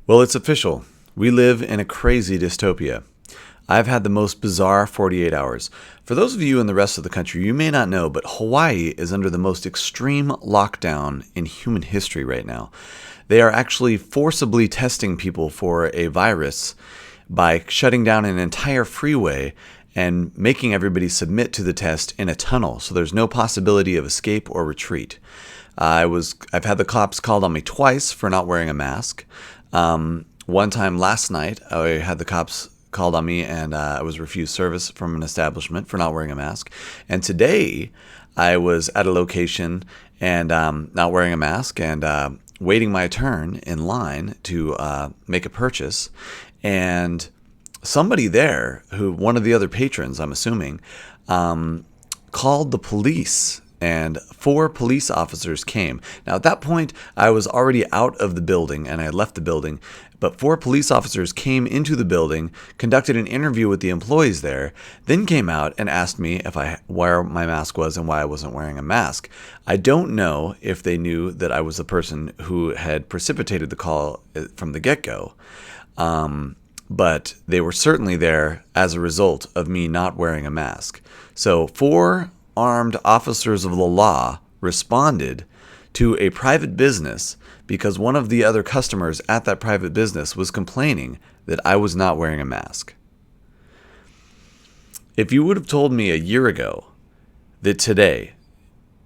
Well, it's official. We live in a crazy dystopia. I've had the most bizarre 48 hours. For those of you in the rest of the country, you may not know, but Hawaii is under the most extreme lockdown in human history right now. They are actually forcibly testing people for a virus by shutting down an entire freeway and making everybody submit to the test in a tunnel, so there's no possibility of escape or retreat. I've had the cops called on me twice for not wearing a mask. One time last night, I had the cops called on me and I was refused service from an establishment for not wearing a mask. And today, I was at a location and not wearing a mask and waiting my turn in line to make a purchase. And somebody there, one of the other patrons, I'm assuming, called the police. And 4 police officers came. Now, at that point, I was already out of the building and I had left the building. But 4 police officers came into the building, conducted an interview with the employees there, then came out and asked me where my mask was and why I wasn't wearing a mask. I don't know if they knew that I was the person who had precipitated the call from the get-go. But they were certainly there as a result of me not wearing a mask. So 4 armed officers of the law responded to a private business because one of the other customers at that private business was complaining that I was not wearing a mask. If you would have told me a year ago that today,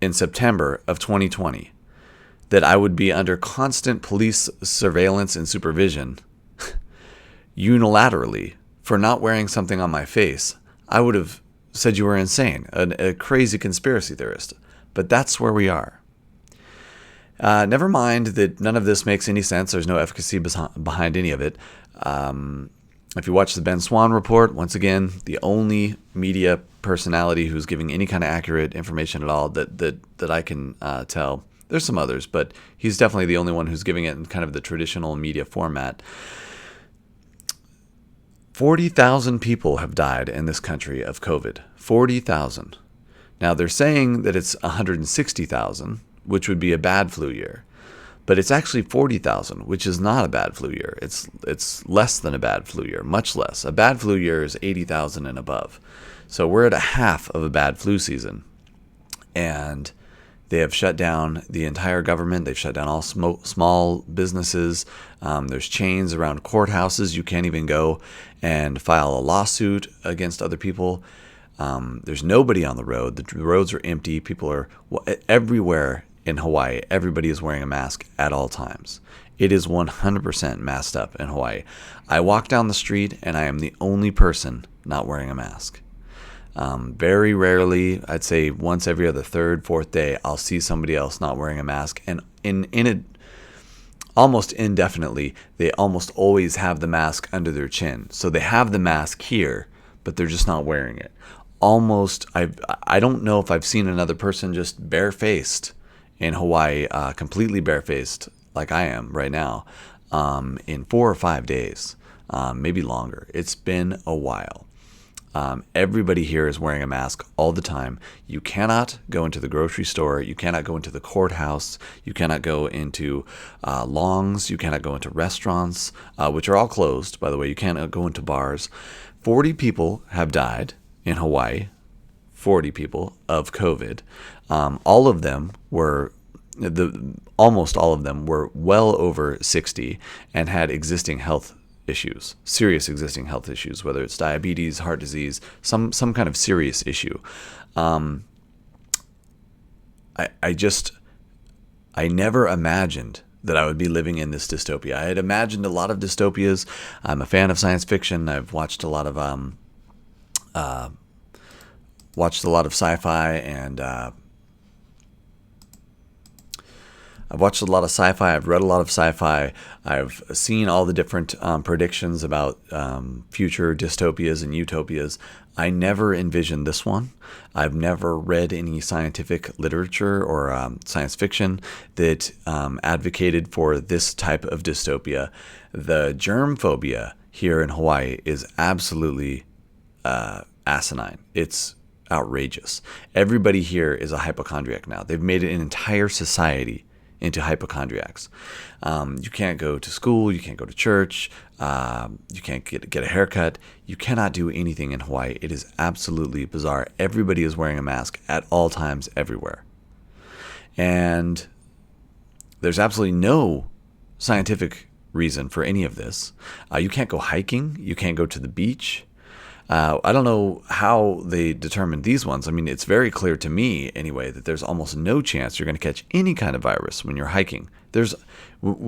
in September of 2020, that I would be under constant police surveillance and supervision unilaterally for not wearing something on my face, I would have said you were insane, a crazy conspiracy theorist. But that's where we are. Never mind that none of this makes any sense. There's no efficacy behind any of it. If you watch the Ben Swann report, once again, the only media personality who's giving any kind of accurate information at all that I can tell. There's some others, but he's definitely the only one who's giving it in kind of the traditional media format. 40,000 people have died in this country of COVID. 40,000. Now, they're saying that it's 160,000, which would be a bad flu year. But it's actually 40,000, which is not a bad flu year. It's less than a bad flu year, much less. A bad flu year is 80,000 and above. So we're at a half of a bad flu season. And they have shut down the entire government. They've shut down all small businesses. There's chains around courthouses. You can't even go and file a lawsuit against other people. There's nobody on the road. The roads are empty. People are everywhere in Hawaii. Everybody is wearing a mask at all times. It is 100% masked up in Hawaii. I walk down the street and I am the only person not wearing a mask. Very rarely, I'd say once every other third, fourth day, I'll see somebody else not wearing a mask. And almost indefinitely, they almost always have the mask under their chin. So they have the mask here, but they're just not wearing it. I don't know if I've seen another person just barefaced in Hawaii, completely barefaced like I am right now, in 4 or 5 days, maybe longer. It's been a while. Everybody here is wearing a mask all the time. You cannot go into the grocery store. You cannot go into the courthouse. You cannot go into Longs. You cannot go into restaurants, which are all closed, by the way. You cannot go into bars. 40 people have died in Hawaii, 40 people of COVID. Almost all of them were well over 60 and had existing health issues, serious existing health issues, whether it's diabetes, heart disease, some kind of serious issue. I never imagined that I would be living in this dystopia. I had imagined a lot of dystopias. I'm a fan of science fiction. I've watched a lot of sci-fi and I've watched a lot of sci-fi. I've read a lot of sci-fi. I've seen all the different predictions about future dystopias and utopias. I never envisioned this one. I've never read any scientific literature or science fiction that advocated for this type of dystopia. The germ phobia here in Hawaii is absolutely asinine. It's outrageous. Everybody here is a hypochondriac now. They've made an entire society into hypochondriacs. You can't go to school, you can't go to church, you can't get a haircut. You cannot do anything in Hawaii. It is absolutely bizarre. Everybody is wearing a mask at all times, everywhere. And there's absolutely no scientific reason for any of this. You can't go hiking. You can't go to the beach. I don't know how they determined these ones. I mean, it's very clear to me, anyway, that there's almost no chance you're going to catch any kind of virus when you're hiking.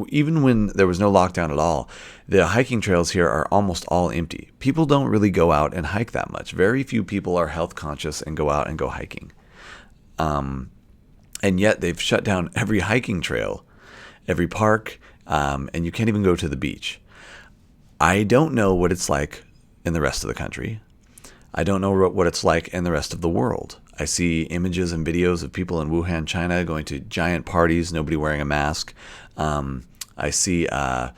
Even when there was no lockdown at all, the hiking trails here are almost all empty. People don't really go out and hike that much. Very few people are health conscious and go out and go hiking. And yet they've shut down every hiking trail, every park, and you can't even go to the beach. I don't know what it's like in the rest of the country. I don't know what it's like in the rest of the world. I see images and videos of people in Wuhan, China, going to giant parties, nobody wearing a mask. I see, the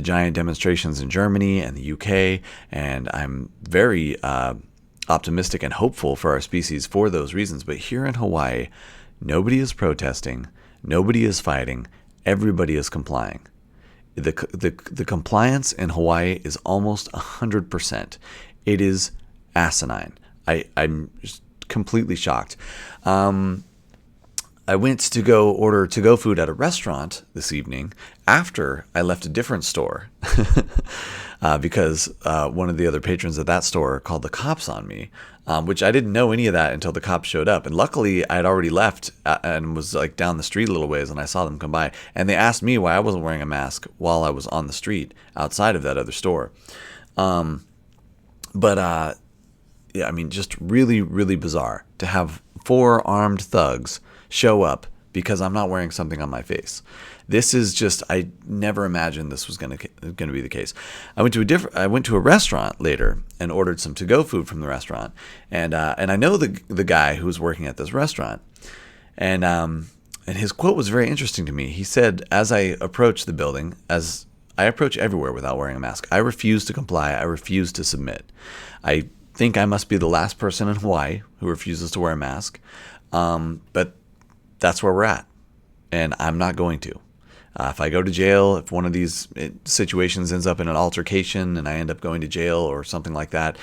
giant demonstrations in Germany and the UK, and I'm very optimistic and hopeful for our species for those reasons. But here in Hawaii, nobody is protesting, nobody is fighting, everybody is complying. The compliance in Hawaii is almost 100%. It is asinine. I'm just completely shocked. I went to go order to-go food at a restaurant this evening after I left a different store because one of the other patrons at that store called the cops on me, which I didn't know any of that until the cops showed up. And luckily, I had already left and was like down the street a little ways, and I saw them come by. And they asked me why I wasn't wearing a mask while I was on the street outside of that other store. Just really, really bizarre to have 4 armed thugs show up because I'm not wearing something on my face. This is just, I never imagined this was going to be the case. I went to a restaurant later and ordered some to-go food from the restaurant, and I know the guy who was working at this restaurant, and his quote was very interesting to me. He said, as I approach the building, as I approach everywhere without wearing a mask, I refuse to comply. I refuse to submit. I think I must be the last person in Hawaii who refuses to wear a mask, but that's where we're at, and I'm not going to. If I go to jail, if one of these situations ends up in an altercation and I end up going to jail or something like that,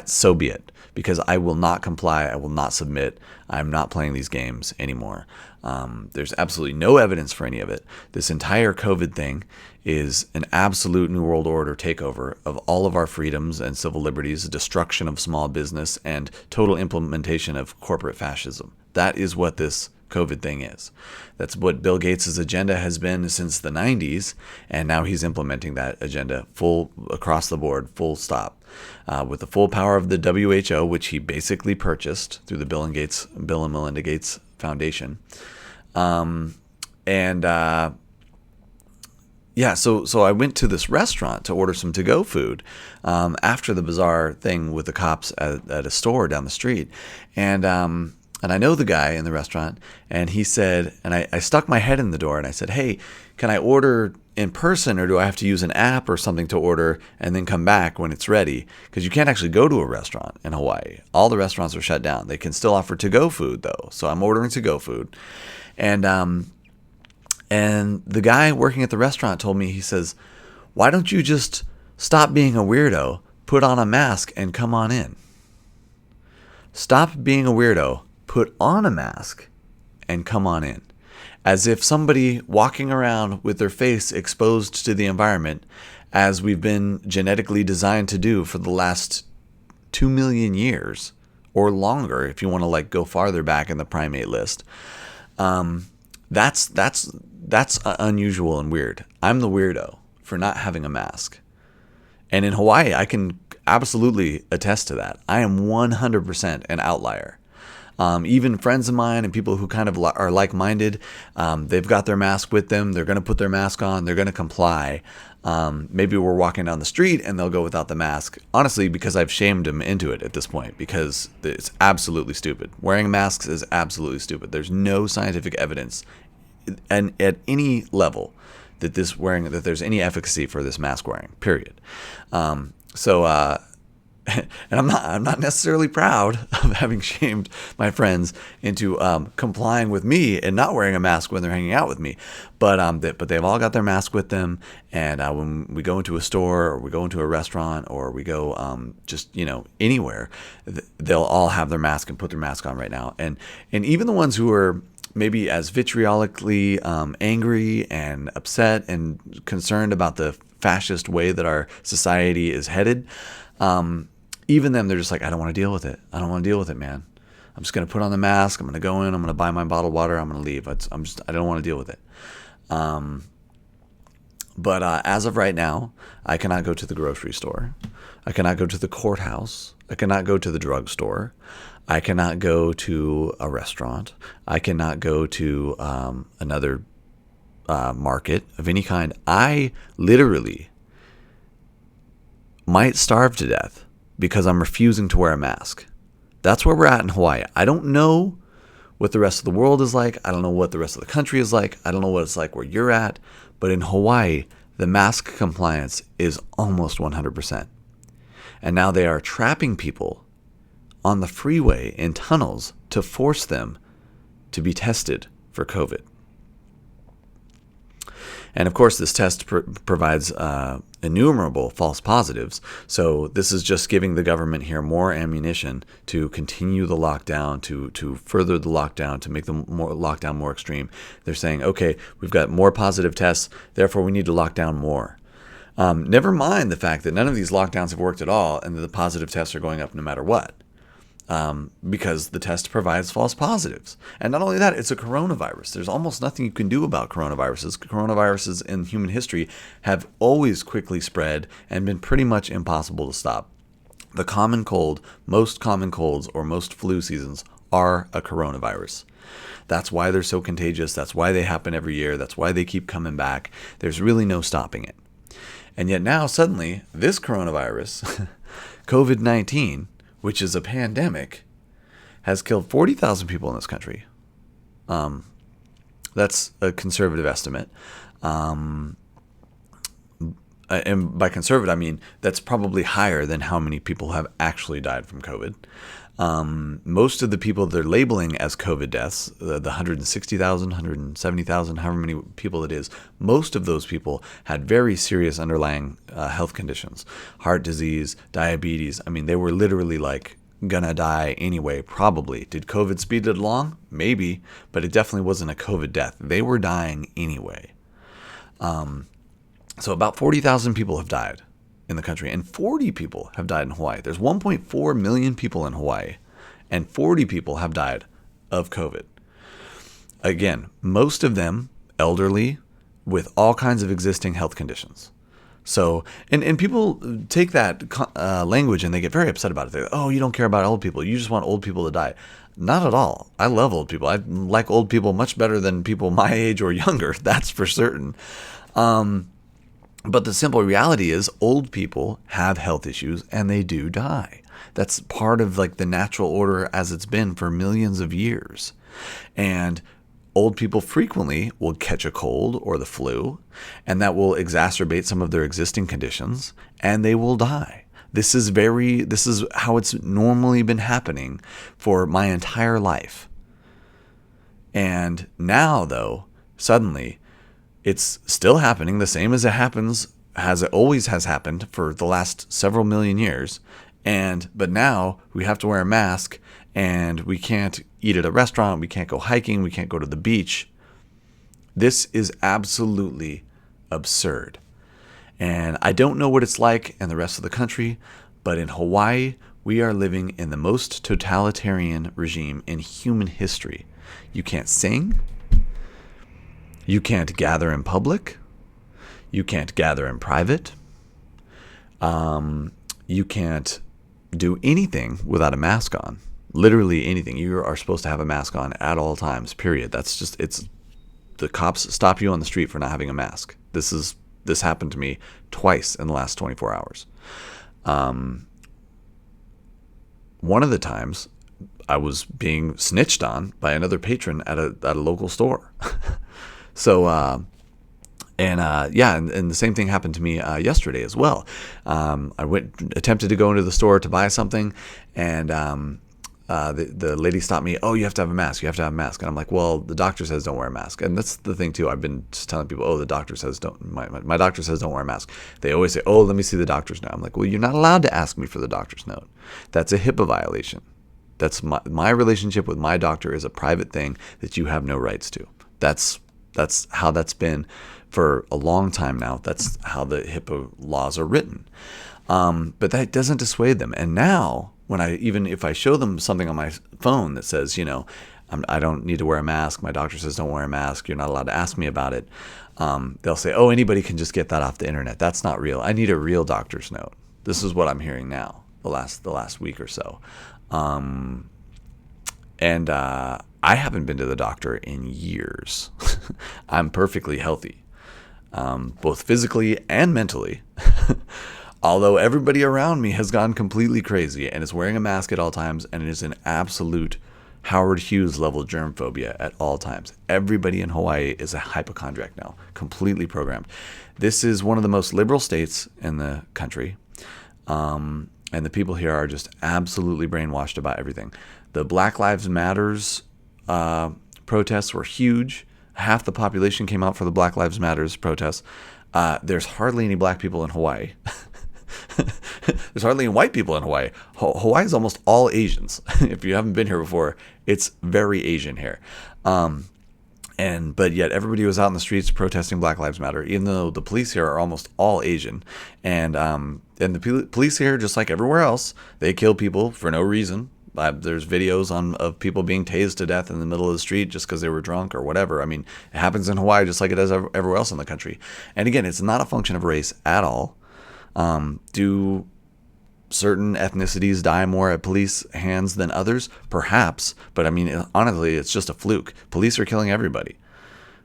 so be it, because I will not comply. I will not submit. I'm not playing these games anymore. There's absolutely no evidence for any of it. This entire COVID thing is an absolute New World Order takeover of all of our freedoms and civil liberties, destruction of small business, and total implementation of corporate fascism. That is what this COVID thing is. That's what Bill Gates' agenda has been since the 90s, and now he's implementing that agenda full across the board, full stop, with the full power of the WHO, which he basically purchased through the Bill and Melinda Gates Foundation. So I went to this restaurant to order some to-go food after the bizarre thing with the cops at a store down the street, and I know the guy in the restaurant, and he said, and I stuck my head in the door and I said, hey, can I order in person, or do I have to use an app or something to order and then come back when it's ready? Because you can't actually go to a restaurant in Hawaii. All the restaurants are shut down. They can still offer to-go food, though. So I'm ordering to-go food. And the guy working at the restaurant told me, he says, why don't you just stop being a weirdo, put on a mask, and come on in? Stop being a weirdo, put on a mask, and come on in. As if somebody walking around with their face exposed to the environment, as we've been genetically designed to do for the last 2 million years, or longer if you want to go farther back in the primate list, that's unusual and weird. I'm the weirdo for not having a mask. And in Hawaii, I can absolutely attest to that. I am 100% an outlier. Even friends of mine and people who kind of are like-minded, they've got their mask with them. They're going to put their mask on. They're going to comply. Maybe we're walking down the street and they'll go without the mask. Honestly, because I've shamed them into it at this point, because it's absolutely stupid. Wearing masks is absolutely stupid. There's no scientific evidence and at any level that there's any efficacy for this mask wearing, period. And I'm not necessarily proud of having shamed my friends into complying with me and not wearing a mask when they're hanging out with me. But they've all got their mask with them. And when we go into a store or we go into a restaurant or we go just anywhere, they'll all have their mask and put their mask on right now. And even the ones who are maybe as vitriolically angry and upset and concerned about the fascist way that our society is headed. Even them, they're just like, I don't want to deal with it. I don't want to deal with it, man. I'm just going to put on the mask. I'm going to go in. I'm going to buy my bottled water. I'm going to leave. I don't want to deal with it. But as of right now, I cannot go to the grocery store. I cannot go to the courthouse. I cannot go to the drugstore. I cannot go to a restaurant. I cannot go to another market of any kind. I literally might starve to death because I'm refusing to wear a mask. That's where we're at in Hawaii. I don't know what the rest of the world is like. I don't know what the rest of the country is like. I don't know what it's like where you're at. But in Hawaii, the mask compliance is almost 100%. And now they are trapping people on the freeway in tunnels to force them to be tested for COVID. And of course, this test provides innumerable false positives. So this is just giving the government here more ammunition to continue the lockdown, to further the lockdown, to make the lockdown more extreme. They're saying, okay, we've got more positive tests, therefore we need to lock down more. Never mind the fact that none of these lockdowns have worked at all and that the positive tests are going up no matter what. Because the test provides false positives. And not only that, it's a coronavirus. There's almost nothing you can do about coronaviruses. Coronaviruses in human history have always quickly spread and been pretty much impossible to stop. The common cold, most common colds, or most flu seasons are a coronavirus. That's why they're so contagious. That's why they happen every year. That's why they keep coming back. There's really no stopping it. And yet now, suddenly, this coronavirus, COVID-19, which is a pandemic, has killed 40,000 people in this country. That's a conservative estimate. And by conservative, I mean that's probably higher than how many people have actually died from COVID. Most of the people they're labeling as COVID deaths, the 160,000, 170,000, however many people it is, most of those people had very serious underlying health conditions, heart disease, diabetes. I mean, they were literally like gonna die anyway, probably. Did COVID speed it along? Maybe, but it definitely wasn't a COVID death. They were dying anyway. So about 40,000 people have died in the country, and 40 people have died in Hawaii. There's 1.4 million people in Hawaii, and 40 people have died of COVID. Again, most of them elderly with all kinds of existing health conditions. So, and people take that language and they get very upset about it. They're like, oh, you don't care about old people. You just want old people to die. Not at all. I love old people. I like old people much better than people my age or younger. That's for certain. But the simple reality is old people have health issues and they do die. That's part of like the natural order as it's been for millions of years. And old people frequently will catch a cold or the flu, and that will exacerbate some of their existing conditions, and they will die. This is how it's normally been happening for my entire life. And now, though, suddenly, it's still happening the same as it always has happened for the last several million years. But now we have to wear a mask, and we can't eat at a restaurant, we can't go hiking, we can't go to the beach. This is absolutely absurd. And I don't know what it's like in the rest of the country, but in Hawaii, we are living in the most totalitarian regime in human history. You can't sing. You can't gather in public. You can't gather in private. You can't do anything without a mask on. Literally anything. You are supposed to have a mask on at all times, period. The cops stop you on the street for not having a mask. This happened to me twice in the last 24 hours. One of the times I was being snitched on by another patron at a local store. So And and the same thing happened to me yesterday as well. I attempted to go into the store to buy something, and the lady stopped me. Oh, you have to have a mask. You have to have a mask. And I'm like, well, the doctor says don't wear a mask. And that's the thing too. I've been just telling people, oh, the doctor says don't. My doctor says don't wear a mask. They always say, oh, let me see the doctor's note. I'm like, well, you're not allowed to ask me for the doctor's note. That's a HIPAA violation. That's my relationship with my doctor is a private thing that you have no rights to. That's how that's been for a long time now. That's how the HIPAA laws are written. But that doesn't dissuade them. And now, even if I show them something on my phone that says, I don't need to wear a mask, my doctor says don't wear a mask, you're not allowed to ask me about it, they'll say, oh, anybody can just get that off the internet. That's not real. I need a real doctor's note. This is what I'm hearing now, the last week or so. I haven't been to the doctor in years. I'm perfectly healthy, both physically and mentally. Although everybody around me has gone completely crazy and is wearing a mask at all times, and it is an absolute Howard Hughes level germ phobia at all times. Everybody in Hawaii is a hypochondriac now, completely programmed. This is one of the most liberal states in the country. And the people here are just absolutely brainwashed about everything. The Black Lives Matters protests were huge. Half the population came out for the Black Lives Matters protests. There's hardly any black people in Hawaii. There's hardly any white people in Hawaii. Hawaii is almost all Asians. If you haven't been here before, it's very Asian here. But yet everybody was out in the streets protesting Black Lives Matter, even though the police here are almost all Asian. And the police here, just like everywhere else, they kill people for no reason. There's videos of people being tased to death in the middle of the street just because they were drunk or whatever. I mean, it happens in Hawaii just like it does everywhere else in the country. And again, it's not a function of race at all. Do certain ethnicities die more at police hands than others? Perhaps. But I mean, honestly, it's just a fluke. Police are killing everybody.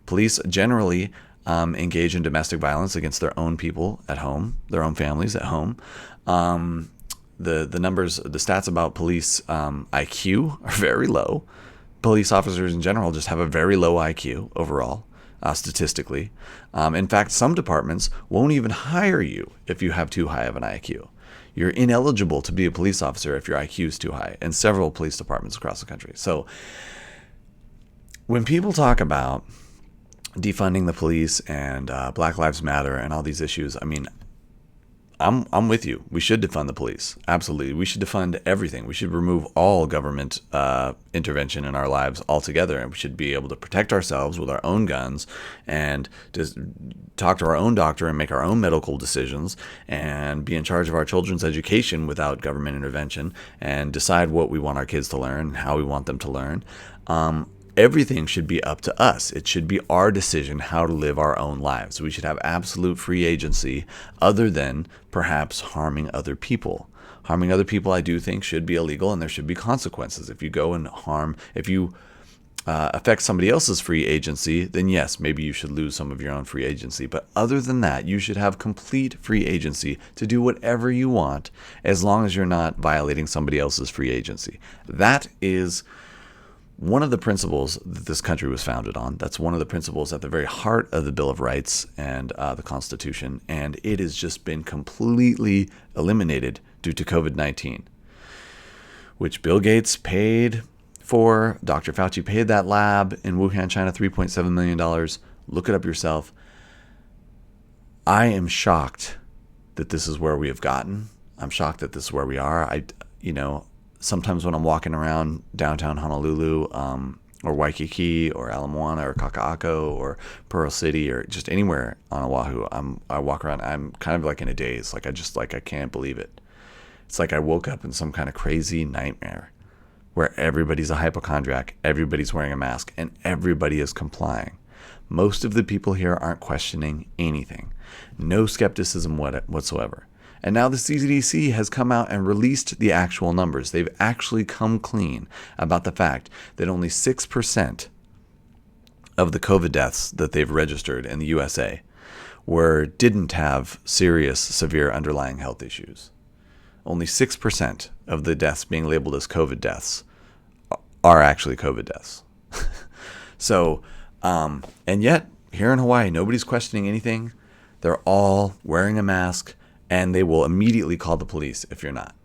Police generally engage in domestic violence against their own people at home, their own families at home. The numbers, the stats about police IQ are very low. Police officers in general just have a very low IQ overall, statistically. In fact, some departments won't even hire you if you have too high of an IQ. You're ineligible to be a police officer if your IQ is too high in several police departments across the country. So when people talk about defunding the police and Black Lives Matter and all these issues, I mean, I'm with you. We should defund the police. Absolutely. We should defund everything. We should remove all government intervention in our lives altogether. And we should be able to protect ourselves with our own guns and just talk to our own doctor and make our own medical decisions and be in charge of our children's education without government intervention and decide what we want our kids to learn and how we want them to learn. Everything should be up to us. It should be our decision how to live our own lives. We should have absolute free agency other than perhaps harming other people. Harming other people, I do think, should be illegal, and there should be consequences. If you go and if you affect somebody else's free agency, then yes, maybe you should lose some of your own free agency. But other than that, you should have complete free agency to do whatever you want as long as you're not violating somebody else's free agency. That is one of the principles that this country was founded on. That's one of the principles at the very heart of the Bill of Rights and the Constitution, and it has just been completely eliminated due to COVID-19, which Bill Gates paid for. Dr. Fauci paid that lab in Wuhan, China, $3.7 million. Look it up yourself. I am shocked that this is where we have gotten. I'm shocked that this is where we are. Sometimes when I'm walking around downtown Honolulu or Waikiki or Ala Moana or Kaka'ako or Pearl City or just anywhere on Oahu, I walk around, I'm kind of like in a daze. I can't believe it. It's like I woke up in some kind of crazy nightmare where everybody's a hypochondriac, everybody's wearing a mask, and everybody is complying. Most of the people here aren't questioning anything. No skepticism whatsoever. And now the CDC has come out and released the actual numbers. They've actually come clean about the fact that only 6% of the COVID deaths that they've registered in the USA didn't have serious, severe underlying health issues. Only 6% of the deaths being labeled as COVID deaths are actually COVID deaths. So, and yet here in Hawaii, nobody's questioning anything. They're all wearing a mask, and they will immediately call the police if you're not.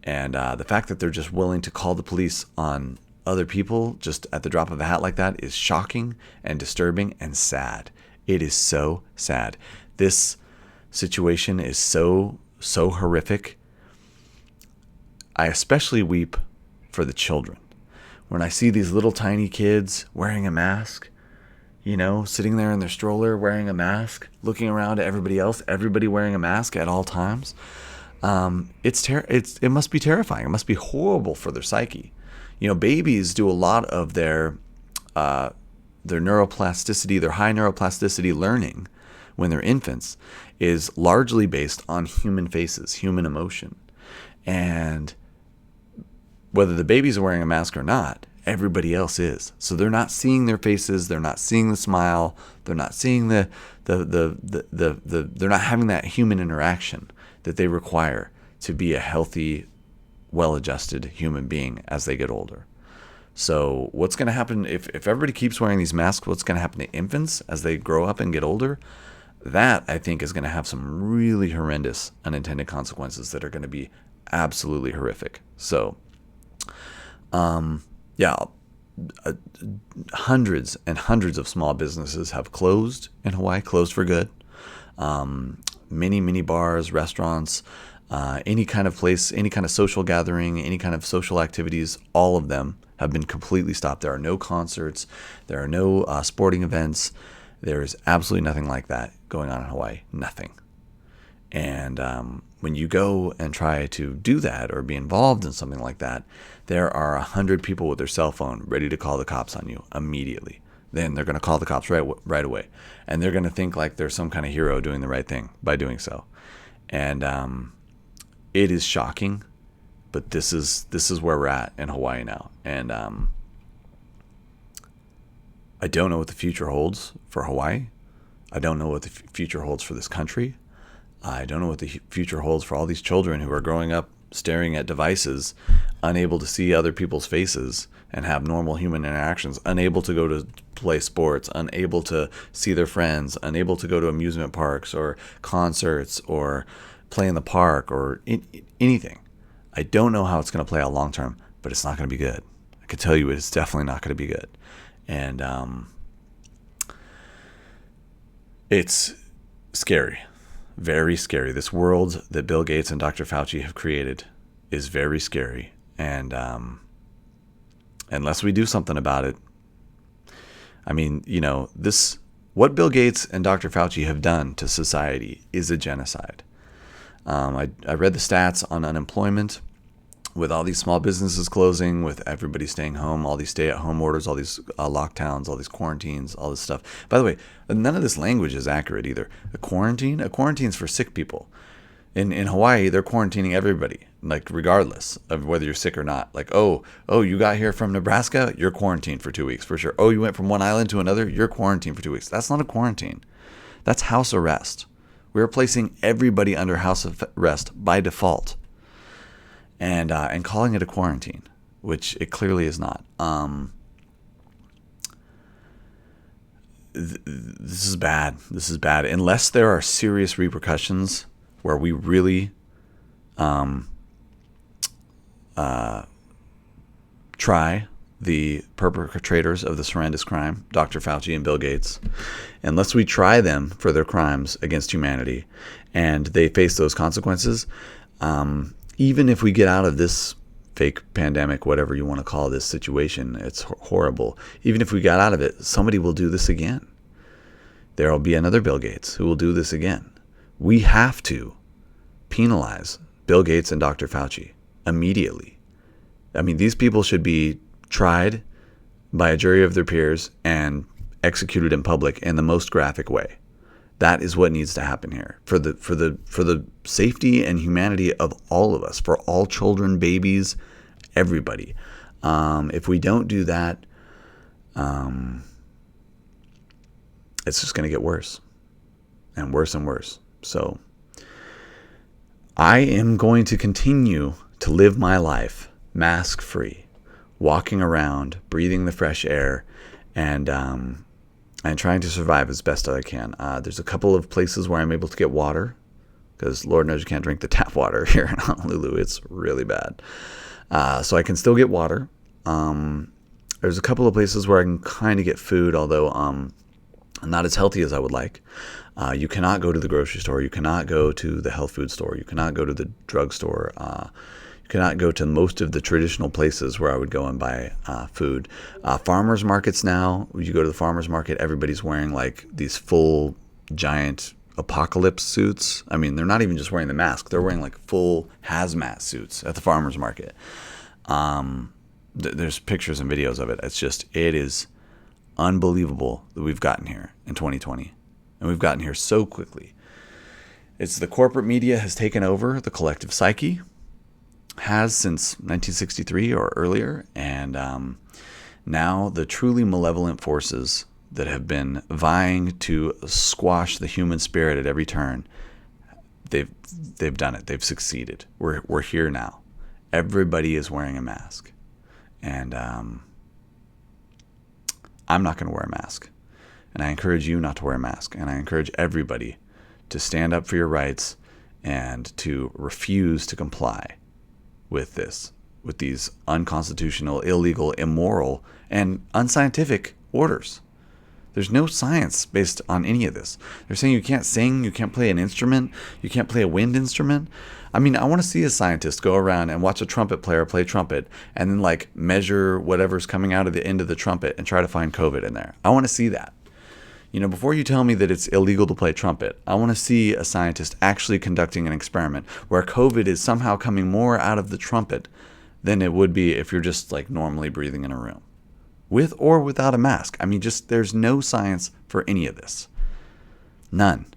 And the fact that they're just willing to call the police on other people just at the drop of a hat like that is shocking and disturbing and sad. It is so sad. This situation is so horrific. I especially weep for the children. When I see these little tiny kids wearing a mask, sitting there in their stroller wearing a mask, looking around at everybody else, everybody wearing a mask at all times, it must be terrifying. It must be horrible for their psyche. Babies do a lot of their neuroplasticity, their high neuroplasticity learning when they're infants is largely based on human faces, human emotion. And whether the babies are wearing a mask or not, everybody else is. So they're not seeing their faces, they're not seeing the smile, they're not seeing they're not having that human interaction that they require to be a healthy, well-adjusted human being as they get older. So what's going to happen if everybody keeps wearing these masks? What's going to happen to infants as they grow up and get older? That, I think, is going to have some really horrendous unintended consequences that are going to be absolutely horrific. So, hundreds and hundreds of small businesses have closed in Hawaii, closed for good. Many bars, restaurants, any kind of place, any kind of social gathering, any kind of social activities, all of them have been completely stopped. There are no concerts. There are no sporting events. There is absolutely nothing like that going on in Hawaii. Nothing. And when you go and try to do that or be involved in something like that, there are 100 people with their cell phone ready to call the cops on you immediately. Then they're going to call the cops right away. And they're going to think like they're some kind of hero doing the right thing by doing so. And it is shocking, but this is where we're at in Hawaii now. And I don't know what the future holds for Hawaii. I don't know what the future holds for this country. I don't know what the future holds for all these children who are growing up staring at devices, unable to see other people's faces and have normal human interactions, unable to go to play sports, unable to see their friends, unable to go to amusement parks or concerts or play in the park or anything. I don't know how it's going to play out long term, but it's not going to be good. I can tell you it's definitely not going to be good. And it's scary. Very scary. This world that Bill Gates and Dr. Fauci have created is very scary. And unless we do something about it, I mean, what Bill Gates and Dr. Fauci have done to society is a genocide. I read the stats on unemployment with all these small businesses closing, with everybody staying home, all these stay-at-home orders, all these lockdowns, all these quarantines, all this stuff. By the way, none of this language is accurate either. A quarantine's for sick people. In Hawaii, they're quarantining everybody, like regardless of whether you're sick or not. Like, oh, you got here from Nebraska, you're quarantined for 2 weeks for sure. Oh, you went from one island to another, you're quarantined for 2 weeks. That's not a quarantine. That's house arrest. We're placing everybody under house arrest by default. And calling it a quarantine, which it clearly is not. This is bad. This is bad. Unless there are serious repercussions where we really try the perpetrators of this horrendous crime, Dr. Fauci and Bill Gates, unless we try them for their crimes against humanity and they face those consequences, even if we get out of this fake pandemic, whatever you want to call this situation, it's horrible. Even if we got out of it, somebody will do this again. There will be another Bill Gates who will do this again. We have to penalize Bill Gates and Dr. Fauci immediately. I mean, these people should be tried by a jury of their peers and executed in public in the most graphic way. That is what needs to happen here for the safety and humanity of all of us, for all children, babies, everybody. If we don't do that, it's just going to get worse and worse and worse. So I am going to continue to live my life mask-free, walking around, breathing the fresh air, and and trying to survive as best as I can. There's a couple of places where I'm able to get water, because Lord knows you can't drink the tap water here in Honolulu. It's really bad. So I can still get water. There's a couple of places where I can kind of get food, although not as healthy as I would like. You cannot go to the grocery store. You cannot go to the health food store. You cannot go to the drugstore. You cannot go to most of the traditional places where I would go and buy food. Farmers markets now, when you go to the farmers market, everybody's wearing like these full giant apocalypse suits. I mean, they're not even just wearing the mask. They're wearing like full hazmat suits at the farmers market. There's pictures and videos of it. It is unbelievable that we've gotten here in 2020. And we've gotten here so quickly. It's the corporate media has taken over the collective psyche, has since 1963 or earlier. And now the truly malevolent forces that have been vying to squash the human spirit at every turn, they've done it. They've succeeded. We're here now. Everybody is wearing a mask. And I'm not going to wear a mask. And I encourage you not to wear a mask. And I encourage everybody to stand up for your rights and to refuse to comply with these unconstitutional, illegal, immoral, and unscientific orders. There's no science based on any of this. They're saying you can't sing, you can't play an instrument, you can't play a wind instrument. I mean, I want to see a scientist go around and watch a trumpet player play trumpet and then like measure whatever's coming out of the end of the trumpet and try to find COVID in there. I want to see that. You know, before you tell me that it's illegal to play trumpet, I want to see a scientist actually conducting an experiment where COVID is somehow coming more out of the trumpet than it would be if you're just like normally breathing in a room, with or without a mask. I mean, just there's no science for any of this. None.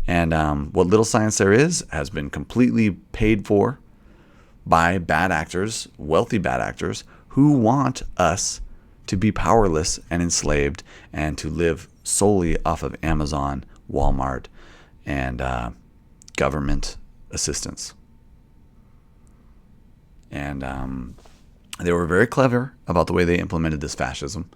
And what little science there is has been completely paid for by bad actors, wealthy bad actors, who want us to be powerless and enslaved and to live solely off of Amazon, Walmart, and government assistance. And they were very clever about the way they implemented this fascism.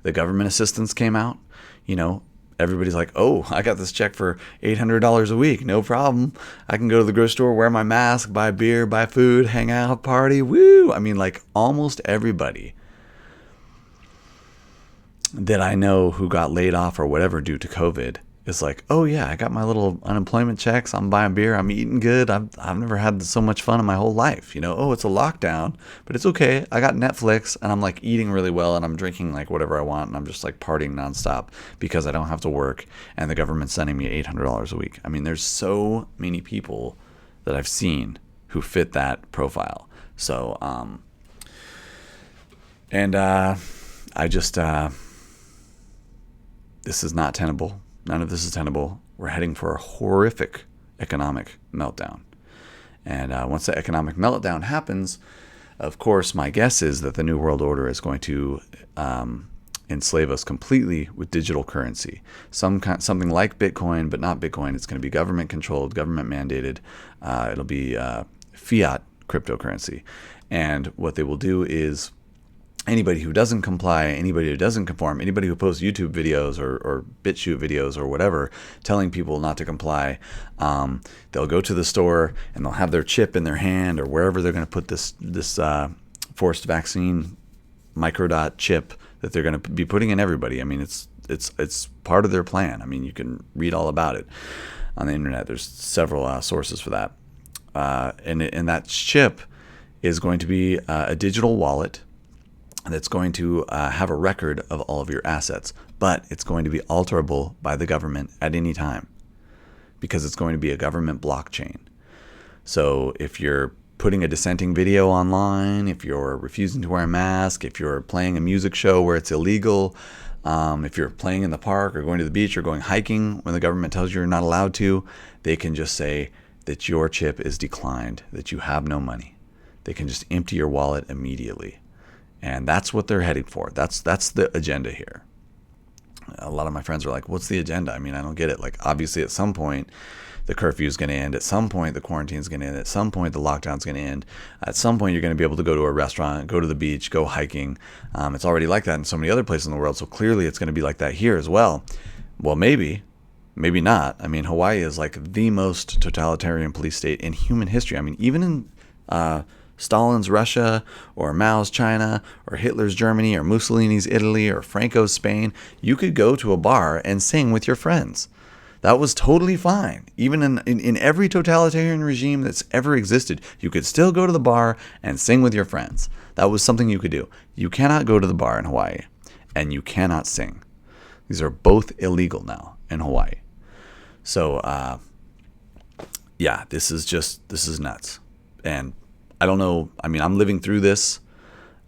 The government assistance came out. You know, everybody's like, oh, I got this check for $800 a week. No problem. I can go to the grocery store, wear my mask, buy beer, buy food, hang out, party. Woo! I mean, like almost everybody that I know who got laid off or whatever due to COVID is like, oh yeah, I got my little unemployment checks. I'm buying beer. I'm eating good. I've never had so much fun in my whole life. You know, oh, it's a lockdown, but it's okay. I got Netflix and I'm like eating really well and I'm drinking like whatever I want and I'm just like partying nonstop because I don't have to work and the government's sending me $800 a week. I mean, there's so many people that I've seen who fit that profile. So, this is not tenable. None of this is tenable. We're heading for a horrific economic meltdown. And once the economic meltdown happens, of course, my guess is that the New World Order is going to enslave us completely with digital currency. Something like Bitcoin, but not Bitcoin. It's going to be government controlled, government mandated. It'll be fiat cryptocurrency. And what they will do is anybody who doesn't comply, anybody who doesn't conform, anybody who posts YouTube videos or BitChute videos or whatever telling people not to comply, they'll go to the store and they'll have their chip in their hand or wherever they're going to put this forced vaccine microdot chip that they're going to be putting in everybody. I mean, it's part of their plan. I mean, you can read all about it on the internet. There's several sources for that. And that chip is going to be a digital wallet that's going to have a record of all of your assets, but it's going to be alterable by the government at any time because it's going to be a government blockchain. So if you're putting a dissenting video online, if you're refusing to wear a mask, if you're playing a music show where it's illegal, if you're playing in the park or going to the beach or going hiking when the government tells you you're not allowed to, they can just say that your chip is declined, that you have no money. They can just empty your wallet immediately. And that's what they're heading for. That's the agenda here. A lot of my friends are like, what's the agenda? I mean, I don't get it. Like, obviously, at some point, the curfew is going to end. At some point, the quarantine is going to end. At some point, the lockdown is going to end. At some point, you're going to be able to go to a restaurant, go to the beach, go hiking. It's already like that in so many other places in the world. So clearly, it's going to be like that here as well. Well, maybe not. I mean, Hawaii is like the most totalitarian police state in human history. I mean, even in Stalin's Russia or Mao's China or Hitler's Germany or Mussolini's Italy or Franco's Spain, you could go to a bar and sing with your friends. That was totally fine. Even in every totalitarian regime that's ever existed, you could still go to the bar and sing with your friends. That was something you could do. You cannot go to the bar in Hawaii, and you cannot sing. These are both illegal now in Hawaii. So, yeah, this is nuts. And I don't know. I mean, I'm living through this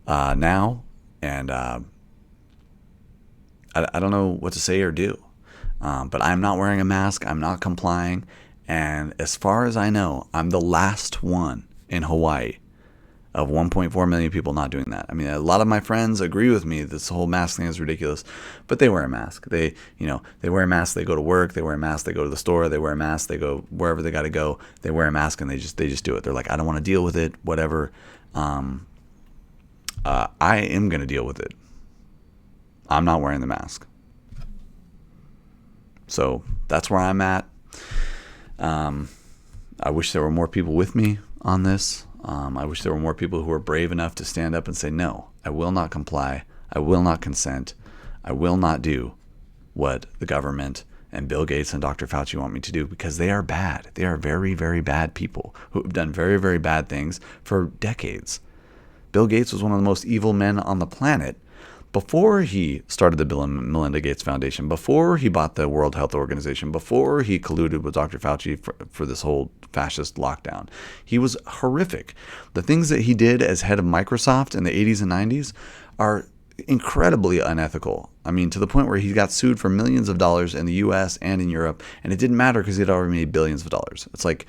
now, and I don't know what to say or do. But I'm not wearing a mask. I'm not complying. And as far as I know, I'm the last one in Hawaii of 1.4 million people not doing that. I mean, a lot of my friends agree with me. This whole mask thing is ridiculous, but they wear a mask. They wear a mask. They go to work. They wear a mask. They go to the store. They wear a mask. They go wherever they got to go. They wear a mask, and they just do it. They're like, I don't want to deal with it. Whatever. I am going to deal with it. I'm not wearing the mask. So that's where I'm at. I wish there were more people with me on this. I wish there were more people who were brave enough to stand up and say, no, I will not comply. I will not consent. I will not do what the government and Bill Gates and Dr. Fauci want me to do, because they are bad. They are very, very bad people who have done very, very bad things for decades. Bill Gates was one of the most evil men on the planet before he started the Bill and Melinda Gates Foundation, before he bought the World Health Organization, before he colluded with Dr. Fauci for this whole fascist lockdown. He was horrific. The things that he did as head of Microsoft in the 80s and 90s are incredibly unethical. I mean, to the point where he got sued for millions of dollars in the US and in Europe, and it didn't matter because he had already made billions of dollars. It's like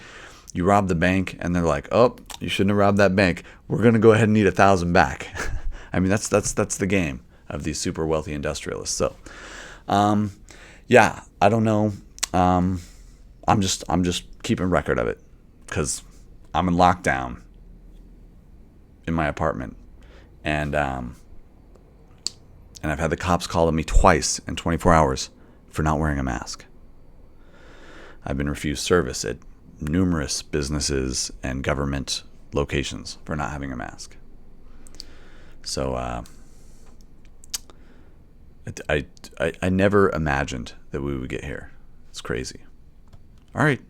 you rob the bank and they're like, oh, you shouldn't have robbed that bank. We're going to go ahead and need 1,000 back. I mean, that's the game of these super wealthy industrialists. So, yeah, I don't know. I'm just keeping record of it because I'm in lockdown in my apartment, and I've had the cops call on me twice in 24 hours for not wearing a mask. I've been refused service at numerous businesses and government locations for not having a mask. So I never imagined that we would get here. It's crazy. All right.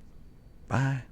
Bye.